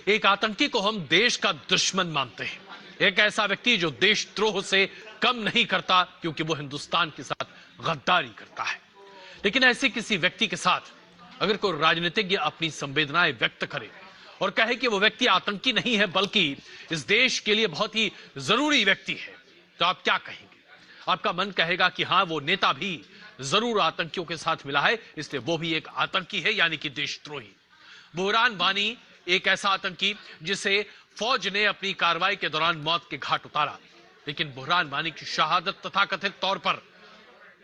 एक आतंकी को हम देश का दुश्मन मानते हैं, एक ऐसा व्यक्ति जो देशद्रोह से कम नहीं करता क्योंकि वो हिंदुस्तान के साथ गद्दारी करता है। लेकिन ऐसे किसी व्यक्ति के साथ अगर कोई राजनीतिज्ञ अपनी संवेदनाएं व्यक्त करे और कहे कि वो व्यक्ति आतंकी नहीं है बल्कि इस देश के लिए बहुत ही जरूरी व्यक्ति है, तो आप क्या कहेंगे? आपका मन कहेगा कि हां, वो नेता भी जरूर आतंकियों के साथ मिला है, इसलिए वो भी एक आतंकी है, यानी कि देशद्रोही। बुरहान वानी एक ऐसा आतंकी जिसे फौज ने अपनी कार्रवाई के दौरान मौत के घाट उतारा, लेकिन बुरहान वानी की शहादत तथाकथित तौर पर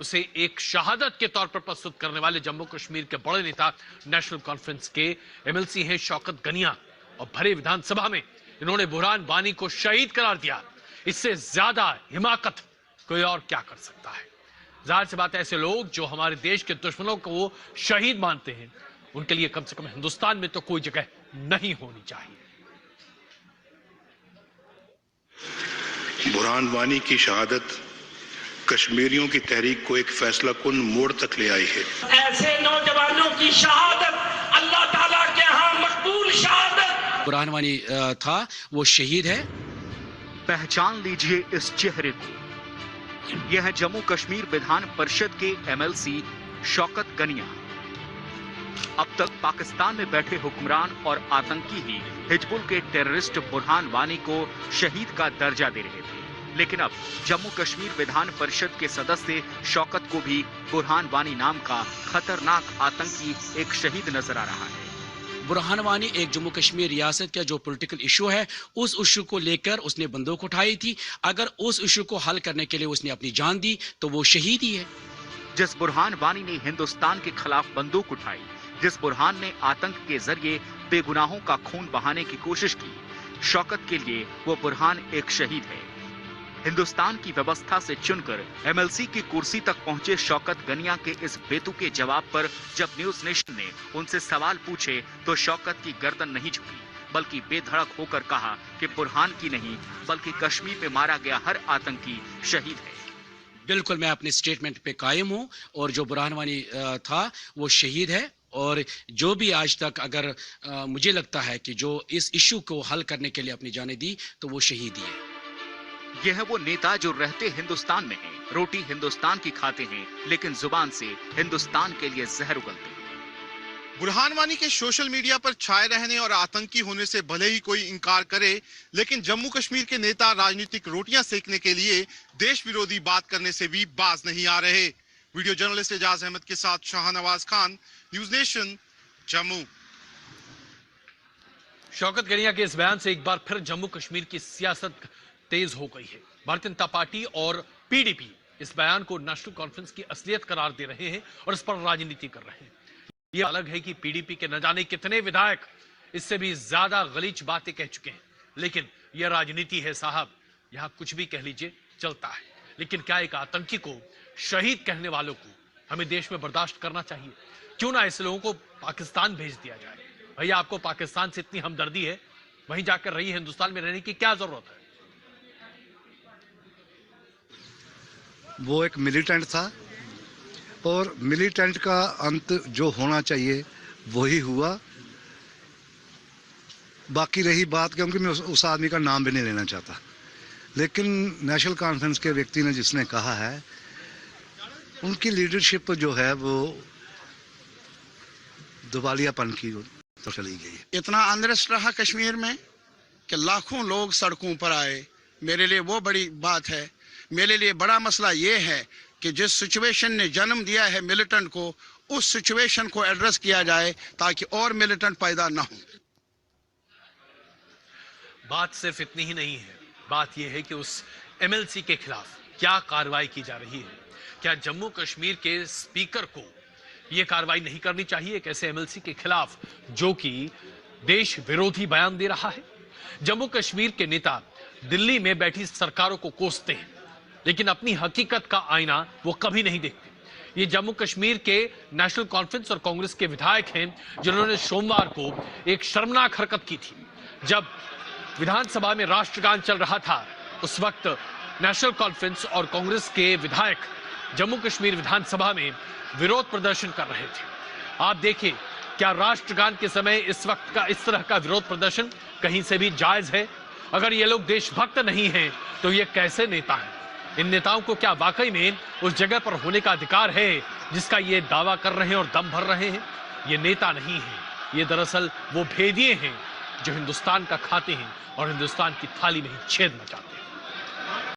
उसे एक शहादत के तौर पर प्रस्तुत करने वाले जम्मू कश्मीर के बड़े नेता नेशनल कॉन्फ्रेंस के एमएलसी हैं शौकत गनिया, और भरे विधानसभा में इन्होंने बुरहान वानी को शहीद करार दिया। इससे ज्यादा हिमाकत कोई और क्या कर सकता है? जाहिर सी बात है, ऐसे लोग जो हमारे देश के दुश्मनों को शहीद मानते हैं, उनके लिए कम से कम हिंदुस्तान में तो कोई जगह नहीं होनी चाहिए। बुरहान वानी की शहादत कश्मीरियों की तहरीक को एक फैसला कुन मोड़ तक ले आई है। ऐसे नौजवानों की शहादत अल्लाह ताला के यहाँ मकबूल शहादत। बुरहान वानी था, वो शहीद है। पहचान लीजिए इस चेहरे को, यह है जम्मू कश्मीर विधान परिषद के एमएलसी शौकत गनिया। अब तक पाकिस्तान में बैठे हुक्मरान और आतंकी ही हिजबुल के टेररिस्ट बुरहान वानी को शहीद का दर्जा दे रहे थे, लेकिन अब जम्मू कश्मीर विधान परिषद के सदस्य शौकत को भी बुरहान वानी नाम का खतरनाक आतंकी एक शहीद नजर आ रहा है। बुरहान वानी एक जम्मू कश्मीर रियासत का जो पॉलिटिकल इशू है, उस इशू को लेकर उसने बंदूक उठाई थी। अगर उस इशू को हल करने के लिए उसने अपनी जान दी तो वो शहीद ही है। जिस बुरहान वानी ने हिंदुस्तान के खिलाफ बंदूक उठाई, जिस बुरहान ने आतंक के जरिए बेगुनाहों का खून बहाने की कोशिश की, शौकत के लिए वो बुरहान एक शहीद है। हिंदुस्तान की व्यवस्था से चुनकर एमएलसी की कुर्सी तक पहुंचे शौकत गनिया के इस बेतुके जवाब पर जब न्यूज नेशन ने उनसे सवाल पूछे तो शौकत की गर्दन नहीं झुकी, बल्कि बेधड़क होकर कहा कि बुरहान की नहीं बल्कि कश्मीर में मारा गया हर आतंकी शहीद है। बिल्कुल, मैं अपने स्टेटमेंट पे कायम हूं, और जो बुरहान वानी था वो शहीद है। और जो भी आज तक अगर मुझे लगता है कि जो इस इशू को हल करने के लिए अपनी जानें दी तो वो शहीद ही है। यह है वो नेता जो रहते हिंदुस्तान में हैं, रोटी हिंदुस्तान की खाते हैं, लेकिन जुबान से हिंदुस्तान के लिए जहर उगलते हैं। बुरहान वानी के सोशल मीडिया पर छाए रहने और आतंकी होने से भले ही कोई इनकार करे, लेकिन जम्मू कश्मीर के नेता राजनीतिक रोटियां सेकने के लिए देश विरोधी बात करने से भी बाज नहीं आ रहे। वीडियो जर्नलिस्ट एजाज अहमद के साथ शाहनवाज खान, न्यूज नेशन, जम्मू। शौकत गनिया के इस बयान से एक बार फिर जम्मू कश्मीर की सियासत तेज हो गई है। भारतीय जनता पार्टी और पीडीपी इस बयान को नेशनल कॉन्फ्रेंस की असलियत करार दे रहे हैं और इस पर राजनीति कर रहे हैं। यह अलग है कि पीडीपी के न जाने कितने विधायक इससे भी ज्यादा गलीच बातें कह चुके हैं, लेकिन यह राजनीति है साहब, यहां कुछ भी कह लीजिए चलता है। लेकिन क्या एक आतंकी को शहीद कहने वालों को हमें देश में बर्दाश्त करना चाहिए? क्यों ना ऐसे लोगों को पाकिस्तान भेज दिया जाए? भैया, आपको पाकिस्तान से इतनी हमदर्दी है, वहीं जाकर रही हिंदुस्तान में रहने की क्या जरूरत है? वो एक मिलिटेंट था और मिलिटेंट का अंत जो होना चाहिए वही हुआ। बाकी रही बात, क्योंकि मैं उस आदमी का नाम भी नहीं लेना चाहता, लेकिन नेशनल कॉन्फ्रेंस के व्यक्ति ने जिसने कहा है, उनकी लीडरशिप जो है वो दिवालियापन की तो चली गई। इतना अनरेस्ट रहा कश्मीर में कि लाखों लोग सड़कों पर आए। मेरे लिए वो बड़ी बात है। मेरे लिए बड़ा मसला ये है कि जिस सिचुएशन ने जन्म दिया है मिलिटेंट को, उस सिचुएशन को एड्रेस किया जाए ताकि और मिलिटेंट पैदा ना हो। बात सिर्फ इतनी ही नहीं है, बात यह है कि उस एमएलसी के खिलाफ क्या कार्रवाई की जा रही है। क्या जम्मू कश्मीर के स्पीकर को यह कार्रवाई नहीं करनी चाहिए एक ऐसे एमएलसी के खिलाफ जो कि देश विरोधी बयान दे रहा है? जम्मू कश्मीर के नेता दिल्ली में बैठी सरकारों को कोसते हैं, लेकिन अपनी हकीकत का आईना वो कभी नहीं देखते। ये जम्मू कश्मीर के नेशनल कॉन्फ्रेंस और कांग्रेस के विधायक हैं जिन्होंने सोमवार को एक शर्मनाक हरकत की थी। जब विधानसभा में राष्ट्रगान चल रहा था, उस वक्त नेशनल कॉन्फ्रेंस और कांग्रेस के विधायक जम्मू कश्मीर विधानसभा में विरोध प्रदर्शन कर रहे थे। आप देखिए क्या राष्ट्रगान के समय इस वक्त का इस तरह का विरोध प्रदर्शन कहीं से भी जायज है? अगर ये लोग देशभक्त नहीं हैं तो ये कैसे नेता हैं? इन नेताओं को क्या वाकई में उस जगह पर होने का अधिकार है जिसका ये दावा कर रहे हैं और दम भर रहे हैं? ये नेता नहीं है, ये दरअसल वो भेदिए हैं जो हिंदुस्तान का खाते हैं और हिंदुस्तान की थाली में ही छेद मचाते हैं।